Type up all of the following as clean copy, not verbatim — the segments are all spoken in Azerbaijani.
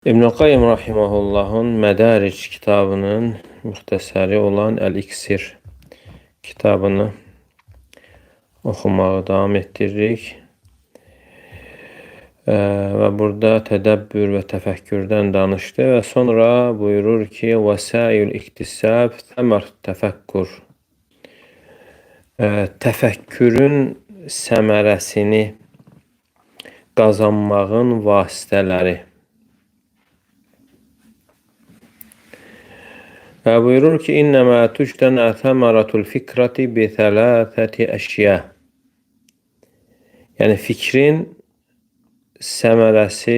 İbn-i Qayyim Rahimahullah'ın Mədaric kitabının müxtəsəri olan Əl-İksir kitabını oxumağa davam etdiririk. Və burada tədəbbür və təfəkkürdən danışdı və sonra buyurur ki, vəsail iktisab təmər təfəkkur. Təfəkkürün səmərəsini qazanmağın vasitələri. Və buyurur ki, İnnəmə tüctənə təmərətul fikrəti bi thələthəti əşyə. Yəni, fikrin səmərəsi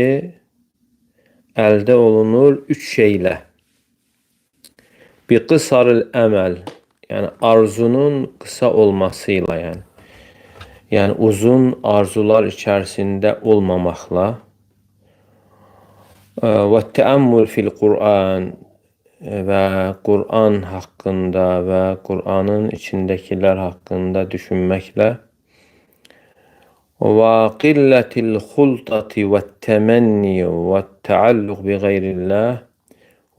əldə olunur üç şeylə. Bi qısarıl əməl, yəni arzunun qısa olmasıyla, yəni uzun arzular içərisində olmamaqla. Və təəmmül fil Qur'an, və Qur'an haqqında və Qur'anın içindəkilər haqqında düşünməklə. Və qillətil xultati və təmənni və təalluq bi qeyrillah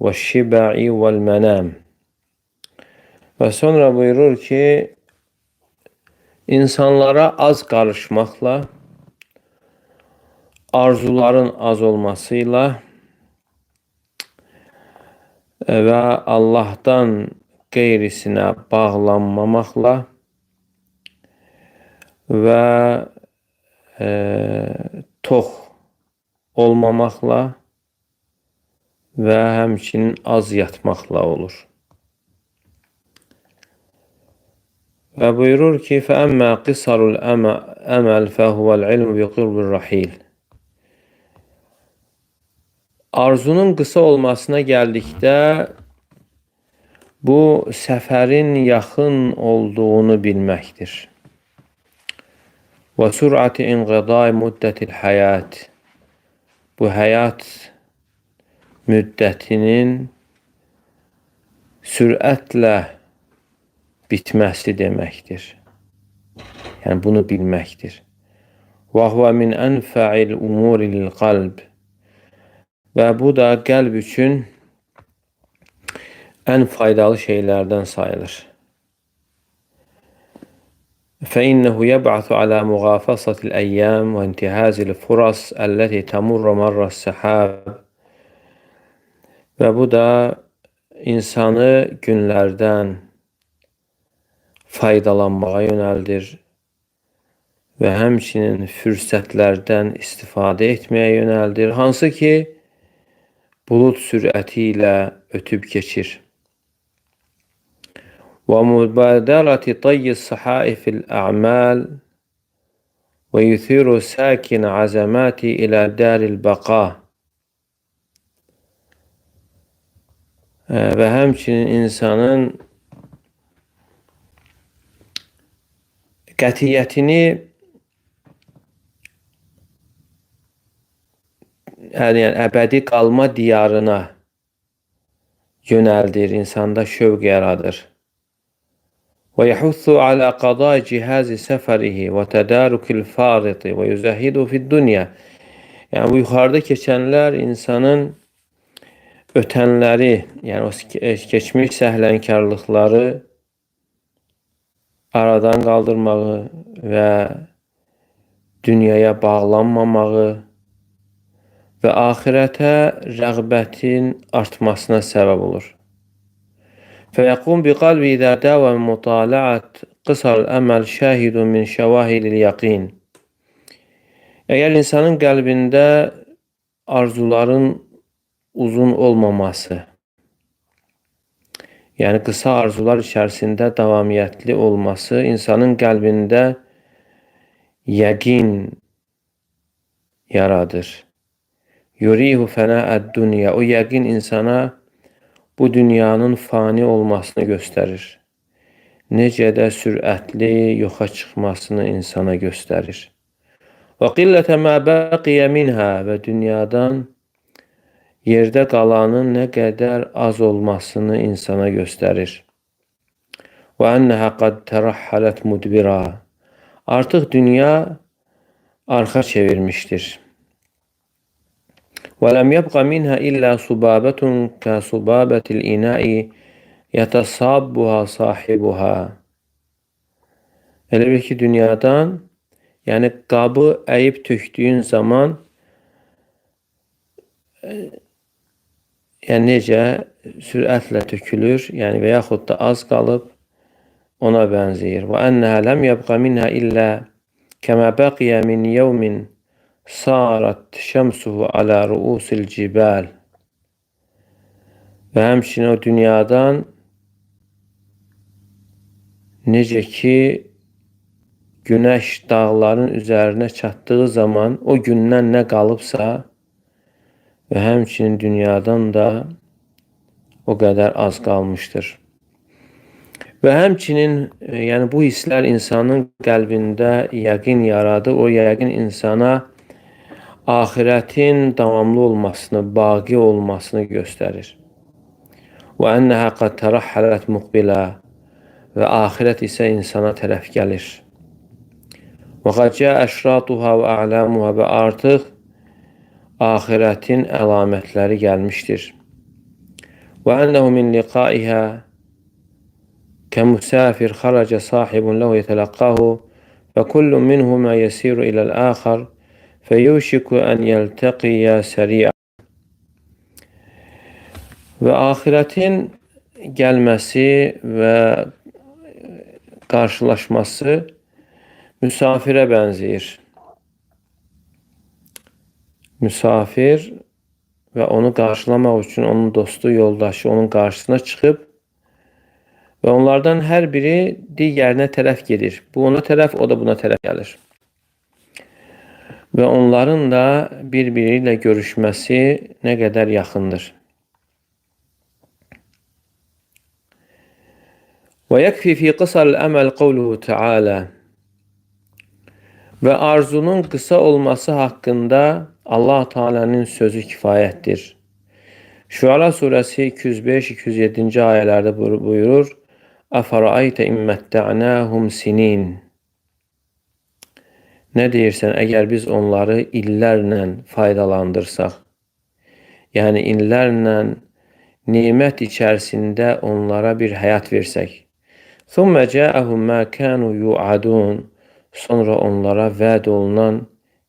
və şibə'i vəl mənəm. Və sonra buyurur ki, insanlara az qarışmaqla, arzuların az olmasıyla və Allahdan qeyrisinə bağlanmamaqla və tox olmamaqla və həmçinin az yatmaqla olur. Və buyurur ki, fəəmmə qisarul əməl fəhuvəl ilm bi qurbir rahil. Arzunun qısa olmasına gəldikdə, bu səfərin yaxın olduğunu bilməkdir. Və sürəti inqidai müddətil həyat. Bu həyat müddətinin sürətlə bitməsi deməkdir. Yəni, bunu bilməkdir. Və huvə min ənfə'il umuri lil qalb. Və bu da qəlb üçün ən faydalı şeylərdən sayılır. Fəinnəhu yəb'athu alə müğafəsatil əyyəm və intihazil furas əlləti təmurra marras səhəb. Və bu da insanı günlərdən faydalanmağa yönəldir və həmçinin fürsətlərdən istifadə etməyə yönəldir. Hansı ki, bulut sürəti ilə ötüb keçir. Və mübadərəti tayyis səhaifil ə'məl və yuthiru səkin əzəməti ilə dəril bəqa. Və həmçinin insanın qətiyyətini yəni əbədi qalma diyarına yönəldir, insanda şövq yaradır. Və yəhussu alə qadai cihazi səfərihi və tədarükül fariti və yüzəhidu fid dünya. Yəni, bu yuxarıda keçənlər insanın ötənləri, yəni o keçmiş səhlənkarlıqları aradan qaldırmağı və dünyaya bağlanmamağı və axirətə rəğbətin artmasına səbəb olur. Fəyəqum bi qalbi idə dəvə mutalaat qısar əməl şəhidun min şəvahilil yaqin. Əgər insanın qəlbində arzuların uzun olmaması, yəni qısa arzular içərisində davamiyyətli olması, insanın qəlbində yəqin yaradır. Yurihu fənəəd dünya. O yəqin insana bu dünyanın fani olmasını göstərir. Necə də sürətli yoxa çıxmasını insana göstərir. Və qillətə mə bəqiyə minhə. Və dünyadan yerdə qalanın nə qədər az olmasını insana göstərir. Və ənəhə qad tərəhhələt mudbira. Artıq dünya arxa çevirmişdir. وَلَمْ يَبْقَ مِنْهَا إِلَّا صُبَابَةٌ كَصُبَابَةِ الْإِنَاءِ يَتَصَابُّهَا صَاحِبُهَا. Elə bil ki, dünyadan, yəni qabı əyib tökdüyün zaman, yəni necə sürətlə tökülür, yəni və yaxud da az qalıb, ona bənzəyir. وَأَنَّهَا لَمْ يَبْقَ مِنْهَا إِلَّا كَمَا بَقِيَ مِنْ يَوْمٍ صَارَتْ شَمْسُهُ عَلَى رُؤُوسِ الْجِبَالِ. Və həmçinin o dünyadan necə ki günəş dağların üzərinə çatdığı zaman o gündən nə qalıbsa və həmçinin dünyadan da o qədər az qalmışdır. Və həmçinin yəni bu hisslər insanın qəlbində yəqin yaradır. O yəqin insana axirətin davamlı olmasını, baqi olmasını göstərir. Və ennəhə qad tərəhhələt muqbilə, və axirət isə insana tərəf gəlir. Və qad cəə əşratuhə və a'lamuhə, və artıq axirətin əlamətləri gəlmişdir. Və ennəhu min liqaihə kəmusafir xaracə sahibun ləhu yətələqqahu və kullun minhumə yəsiru iləl əxər fəyuşiku ən yəltəqiyyə səriə. Və axirətin gəlməsi və qarşılaşması müsafirə bənzəyir. Müsafir və onu qarşılamaq üçün onun dostu, yoldaşı onun qarşısına çıxıb və onlardan hər biri digərinə tərəf gedir. Bu ona tərəf, o da buna tərəf gəlir. Və onların da bir-biri ilə görüşməsi nə qədər yaxındır. Və yəkfi fi qısal əməl qavluhu Teala. Və arzunun qısa olması haqqında Allah Teala'nın sözü kifayətdir. Şuara surəsi 205-207-ci ayələrdə buyurur: Əfəraytə imməttə'nəhum sinin. Nə deyirsən, əgər biz onları illərlə faydalandırsaq, yəni illərlə nimət içərisində onlara bir həyat versək, ثُمَّ جَاءَهُمْ مَا كَانُوا يُعَدُونَ, sonra onlara vəd olunan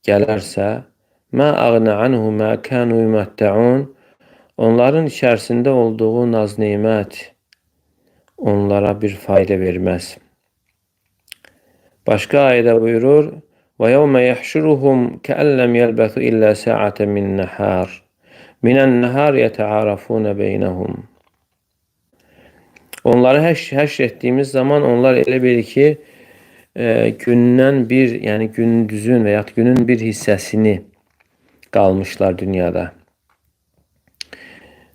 gələrsə, مَا أَغْنَ عَنْهُ مَا كَانُوا يُمَتَّعُونَ, onların içərisində olduğu naz-nimət onlara bir fayda verməz. Başqa ayədə buyurur: وَيَوْمَ يَحْشُرُهُمْ كَأَنْ لَمْ يَلْبَثُوا إِلَّا سَاعَةً مِنَ النَّهَارِ يَتَعَارَفُونَ بَيْنَهُمْ. Onları həşr etdiyimiz zaman onlar elə bilir ki, gündən bir, yəni gündüzün və ya günün bir hissəsini qalmışlar dünyada.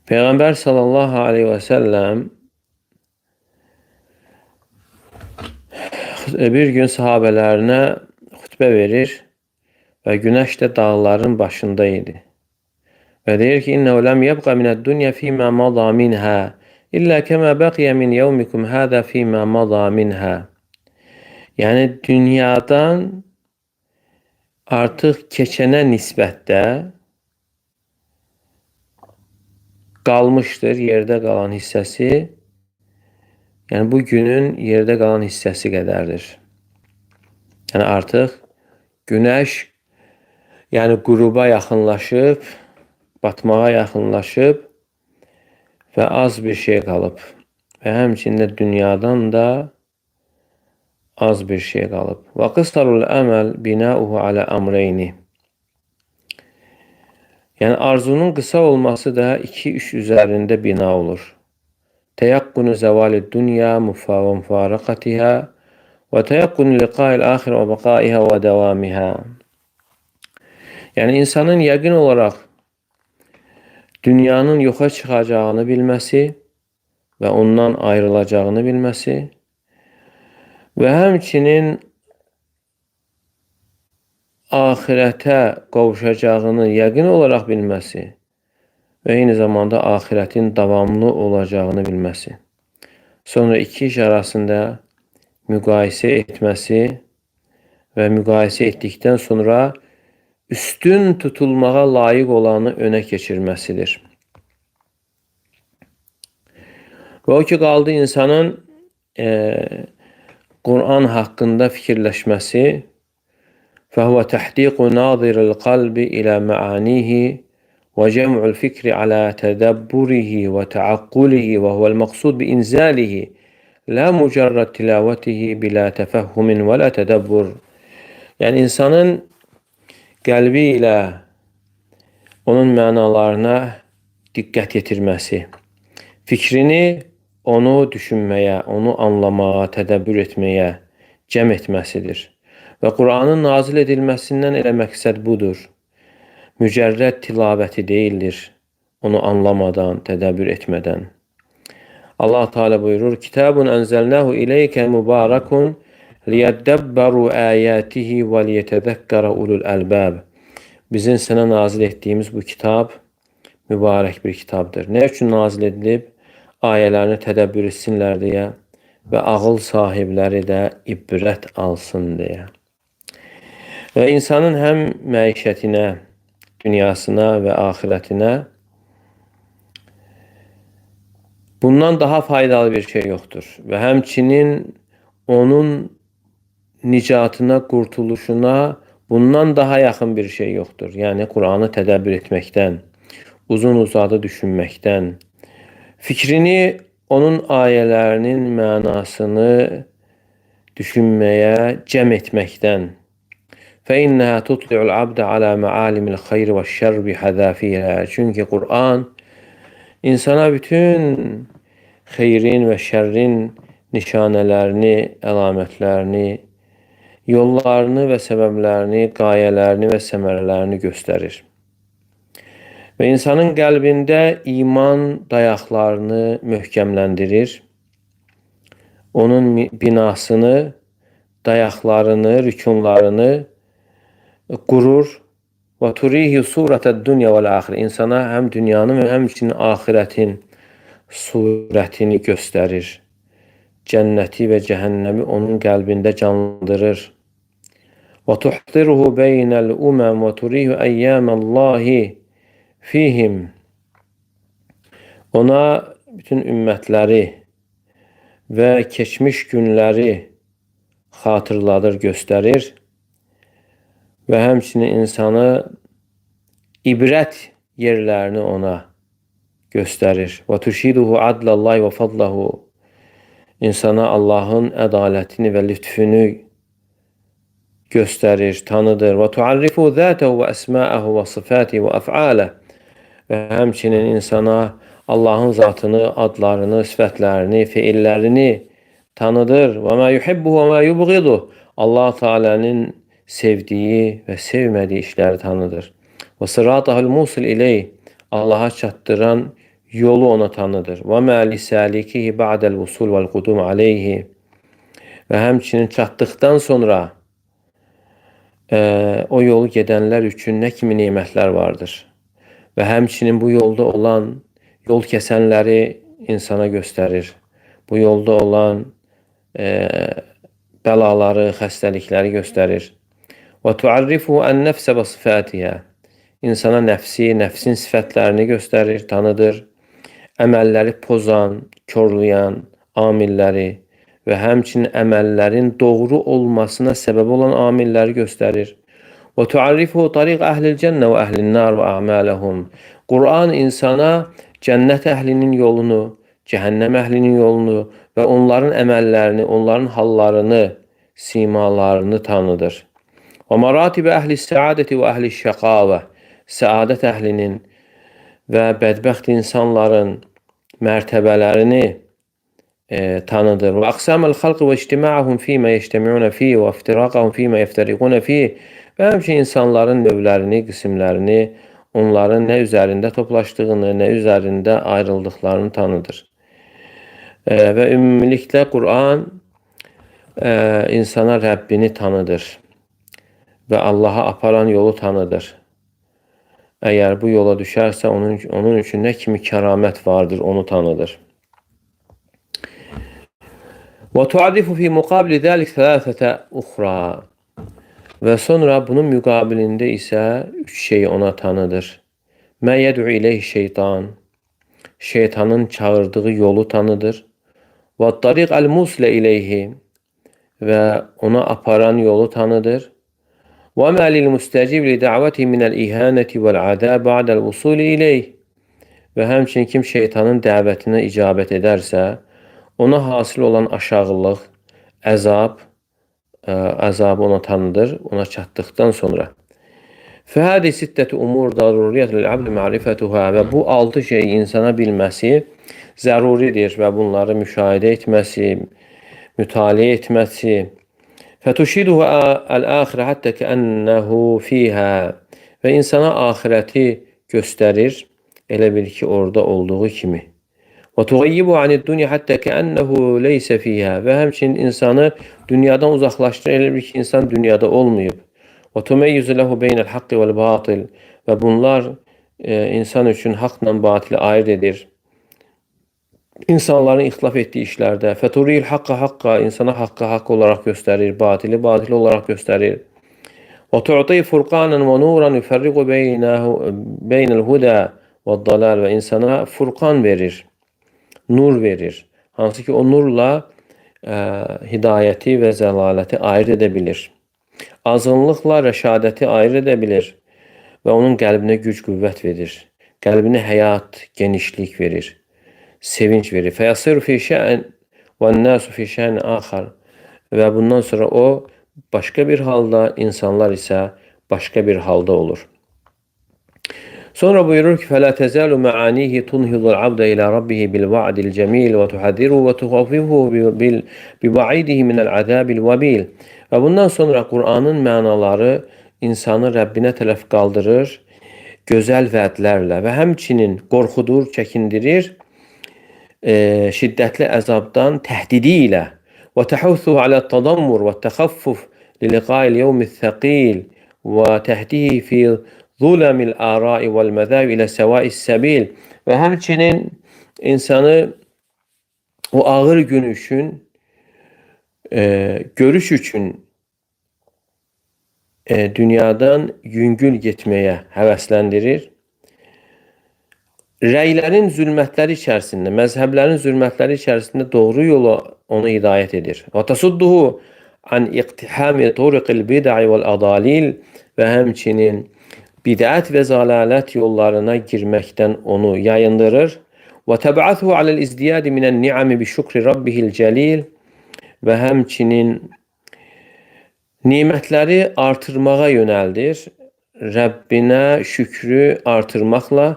Peyğəmbər sallallahu aleyhi və səlləm bir gün sahabələrinə xütbə verir və günəş də dağların başında idi. Və deyir ki, İnnəhu ləm yəbqa minəd-dunya fīmə maza minhə İllə kəmə bəqiyə min yevmikum hədə fīmə maza minhə. Yəni, dünyadan artıq keçənə nisbətdə qalmışdır yerdə qalan hissəsi. Yəni, bu günün yerdə qalan hissəsi qədərdir. Yəni, artıq günəş qüruba yaxınlaşıb, batmağa yaxınlaşıb və az bir şey qalıb. Və həmçində dünyadan da az bir şey qalıb. Və qısarul əməl binauhu alə əmreyni. Yəni, arzunun qısa olması da 2-3 üzərində bina olur. Təyaqqunu zəvalid dünya müfaraqatihə və təyaqqunu liqail axir və bəqaihə və davamihə. Yəni, insanın yəqin olaraq dünyanın yoxa çıxacağını bilməsi və ondan ayrılacağını bilməsi və həmçinin axirətə qovuşacağını yəqin olaraq bilməsi və eyni zamanda axirətin davamlı olacağını bilməsi. Sonra iki iş arasında müqayisə etməsi və müqayisə etdikdən sonra üstün tutulmağa layiq olanı önə keçirməsidir. Və o ki, qaldı insanın Quran haqqında fikirləşməsi. فهو تحديق ناظر القلب إلى معانيه وجمع الفكر على تدبره وتعقله وهو المقصود بإنزاله لا مجرد تلاوته بلا تفهم ولا تدبر. Yəni insanın qəlbi ilə onun mənalarına diqqət yetirməsi, fikrini onu düşünməyə, onu anlamağa, tədəbbür etməyə cəm etməsidir. Və Quranın nazil edilməsindən elə məqsəd budur. Mücərrəd tilavəti deyildir, onu anlamadan, tədəbbür etmədən. Allah Teala buyurur: "Kitabun enzelnahu ileyke mubarakun liyeddebberu ayatihi ve liyetezekkeru ulul albab." Bizim sənə nazil etdiyimiz bu kitab mübarək bir kitabdır. Nə üçün nazil edilib? Ayələrini tədəbbür etsinlər deyə və ağıl sahibləri də ibrət alsın deyə. Və insanın həm məişətinə, dünyasına və axirətinə bundan daha faydalı bir şey yoxdur. Və həmçinin onun nicatına, qurtuluşuna bundan daha yaxın bir şey yoxdur. Yəni, Quranı tədəbbür etməkdən, uzun-uzadı düşünməkdən, fikrini onun ayələrinin mənasını düşünməyə cəm etməkdən. فَإِنَّهَا تُطْلِعُ الْعَبْدَ عَلَى مَعَالِمِ الْخَيْرِ وَالشَّرِّ بِحَذَافِيهَا. Çünki Quran insana bütün xeyrin və şərrin nişanələrini, əlamətlərini, yollarını və səbəblərini, qayələrini və səmərələrini göstərir. Və insanın qəlbində iman dayaqlarını möhkəmləndirir. Onun binasını, dayaqlarını, rükunlarını qurur. Və turihi surətəd dünya vəl-axirə. İnsana həm dünyanın və həmçinin axirətin surətini göstərir. Cənnəti və cəhənnəmi onun qəlbində canlandırır. Və tuhdiruhu beynəl uməm və turihi əyyəməllahi fihim. Ona bütün ümmətləri və keçmiş günləri xatırladır, göstərir və həmçinin insanı ibrət yerlərini ona göstərir. Və tuşhiduhu adlallahi və fadlahu. İnsana Allahın ədalətini və lütfünü göstərir, tanıdır. Və tuarrifu zətəhu və əsma'əhu və sıfətihi və əf'aləh. Və həmçinin insana Allahın zatını, adlarını, sifətlərini, feillərini tanıdır. Və mə yuhibbuhu və mə yubğiduhu. Allah Teala'nın sevdiyi və sevmədiyi işləri tanıdır. Və sıratahul musil ileyh. Allah'a çatdıran yolu ona tanıdır. Və mə lisəlikihi ba'dəl vusul vəl qudum aleyhi. Və həmçinin çatdıqdan sonra o yolu gedənlər üçün nə kimi nemətlər vardır. Və həmçinin bu yolda olan yol kəsənləri insana göstərir. Bu yolda olan bəlaları, xəstəlikləri göstərir. Və tuarrifu ən-nəfsə və sıfətihə. İnsana nəfsi, nəfsin sifətlərini göstərir, tanıdır. Əməlləri pozan, körlayan amilləri və həmçinin əməllərin doğru olmasına səbəb olan amilləri göstərir. Və tuarrifu tariq əhlil cənnə və əhlin nar və a'maləhum. Quran insana cənnət əhlinin yolunu, cəhənnəm əhlinin yolunu və onların əməllərini, onların hallarını, simalarını tanıdır. Və maratibə əhli səadəti və əhli şəqavə. Səadət əhlinin və bədbəxt insanların mərtəbələrini tanıdır. Və əqsaməl xalqı və ictima'ahum fīmə yeştəmi'unə fī və iftiraqahum fīmə yeftəriqunə fī. Və həmçinin insanların növlərini, qismlərini, onların nə üzərində toplaşdığını, nə üzərində ayrıldıqlarını tanıdır. Və ümumilikdə Quran insana Rəbbini tanıdır və Allaha aparan yolu tanıdır. Əgər bu yola düşərsə, onun üçün nə kimi kəramət vardır, onu tanıdır. Və tuadifu fi muqabili zəlik thələthətə uxra. Və sonra bunun müqabilində isə üç şey ona tanıdır. Mə yəd'u ileyhi şeytan, şeytanın çağırdığı yolu tanıdır. Və tariq el-muslə ileyhi, və ona aparan yolu tanıdır. Və mə lil-müstəcib li da'vati minəl-ihanəti vəl-azab ba'dəl-vusul ileyh. Və həmçinin kim şeytanın dəvətinə icabət edərsə, ona hasil olan aşağılıq, əzabı ona tanıdır, ona çatdıqdan sonra. Fəhədi sittəti umur daruriyyət lil-abd ma'rifətuhə, və bu 6 şey insana bilməsi zəruridir və bunları müşahidə etməsi, mütaliə etməsi. Fətuşiduhu əl-əxirə həttə kəənnəhu fiyhə, və insana axirəti göstərir, elə bil ki, orada olduğu kimi. Və tuğayyibu anid-dunya həttə kəənnəhu leysə fiyhə, və həmçinin insanı dünyadan uzaqlaşdırır, elə bil ki, insan dünyada olmayıb. Və tuməyyüzü ləhu beynəl-haqqi vəl-batil, və bunlar insan üçün haqla batili ayırt edir. İnsanların ixtilaf etdiyi işlərdə. Fəturiyil haqqa haqqa, insana haqqı haqq olaraq göstərir, batili batili olaraq göstərir. Və tu'ti furqanan və nuran yufarriqu beynəl huda və dalal, və insana furqan verir, nur verir. Hansı ki, o nurla hidayəti və zəlaləti ayırt edə bilir. Azınlıqla rəşadəti ayırt edə bilir və onun qəlbinə güc qüvvət verir. Qəlbinə həyat, genişlik verir, sevinç verir. Fəyəsiru fi şə'n və nəsu fi şə'n axar, və bundan sonra o başqa bir halda, insanlar isə başqa bir halda olur. Sonra buyurur ki, فَلَا تَزَالُ مَعَانِيهِ تُنْهِضُ الْعَبْدَ إِلَى رَبِّهِ بِالْوَعْدِ الْجَمِيلِ وَتُحَذِّرُهُ وَتُخَوِّفُهُ بِبَعِيدِهِ مِنَ الْعَذَابِ الْوَبِيلِ. Və bundan sonra Qur'anın mənaları insanı Rəbbinə tərəf qaldırır, gözəl vədlərlə və həmçinin qorxudur, çəkindirir, şiddətli əzabdan təhdidi ilə. وَتَحُثُّهُ عَلَى التَّضَمُّرِ وَالتَّخَفُّفِ لِلِقَاءِ الْيَوْمِ الثَّقِيلِ وَتَهْدِيهِ فِي ظُلَمِ الْآرَاءِ وَالْمَذَاهِبِ إِلَى سَوَاءِ السَّبِيلِ. Və həmçinin insanı o ağır gün üçün, görüş üçün dünyadan yüngül getməyə həvəsləndirir. Rəylərin zülmətləri içərisində, məzhəblərin zülmətləri içərisində doğru yola onu hidayət edir. Və tasudduhu an iqtihami turuqil bid'i vəl adalil, və həmçinin bidət və zəlalət yollarına girməkdən onu yayındırır. Və təb'athu aləl izdiyadi minən ni'ami bi şükri rabbihil cəlil, və həmçinin nimətləri artırmağa yönəldir, Rəbbinə şükrü artırmaqla.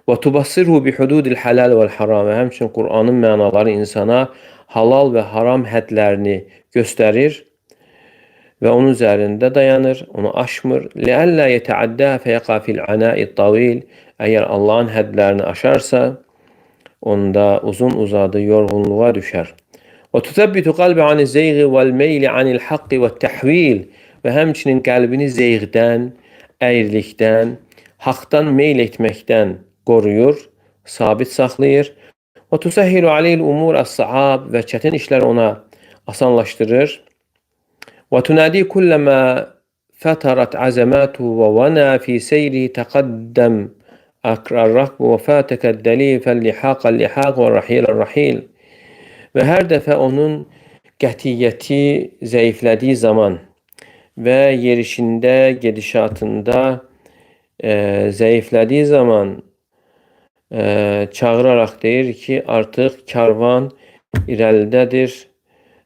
Və tubassirhu bi hududil halal vəl haram, və həmçinin Qur'anın mənaları insana halal və haram hədlərini göstərir və onun üzərində dayanır, onu aşmır. Ləəllə yetəəddə fəyəqa fil anaid tavil, əgər Allahın hədlərini aşarsa, onda uzun uzadı yorğunluğa düşər. Və tutəbbitu qalbi ani zeyği vəl meyli anil haqqi və təhvil, və həmçinin qəlbini zeyğdən, əyrilikdən, haqdan meyl etməkdən qoruyur, sabit saxlayır. Və tusəhhilu aleyhil umur əs-sa'ab, və çətin işlər ona asanlaşdırır. Və tunadi kulləmə fətərat əzəmətu və vənə fi seyri təqəddəm əkrər-rəqb və fətəkəd-dəlil fəl-lihaq və rəhil. Və hər dəfə onun qətiyyəti zəiflədiyi zaman və yerişində, gedişatında zəiflədiyi zaman çağıraraq deyir ki, artıq karvan irəlidədir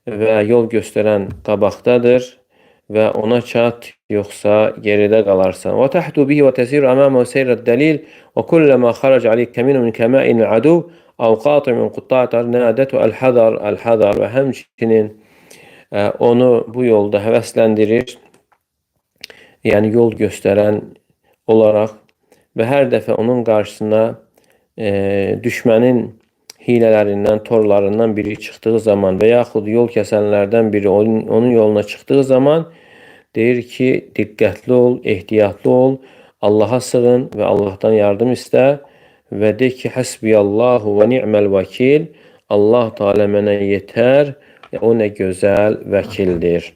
və yol göstərən qabaqdadır və ona çat, yoxsa geridə qalarsan. Və təhdu bihi və təsiru əməmə seyrət dəlil və kulləmə xarac aleyk kəminu min kəməin ədub əv qatı min qutta'tar nədətu əl-hadar, və həmçinin onu bu yolda həvəsləndirir, yəni yol göstərən olaraq, və hər dəfə onun qarşısına düşmənin hilələrindən, torlarından biri çıxdığı zaman və yaxud yol kəsənlərdən biri onun yoluna çıxdığı zaman deyir ki, diqqətli ol, ehtiyatlı ol, Allaha sığın və Allahdan yardım istə və de ki, həsbiyallahu və ni'məl vəkil, Allah Teala mənə yetər, o nə gözəl vəkildir.